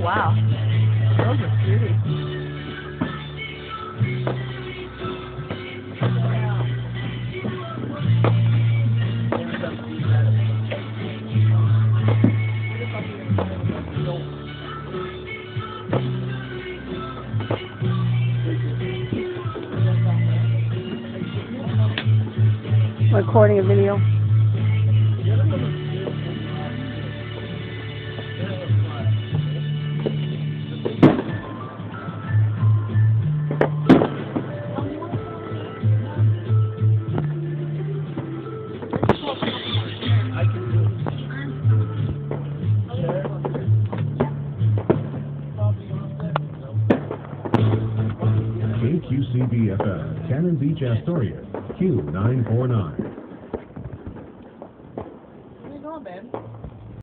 wow. Those are pretty. Recording a video. KQCB-FM, Cannon Beach, Astoria, Q949. Where you going, man?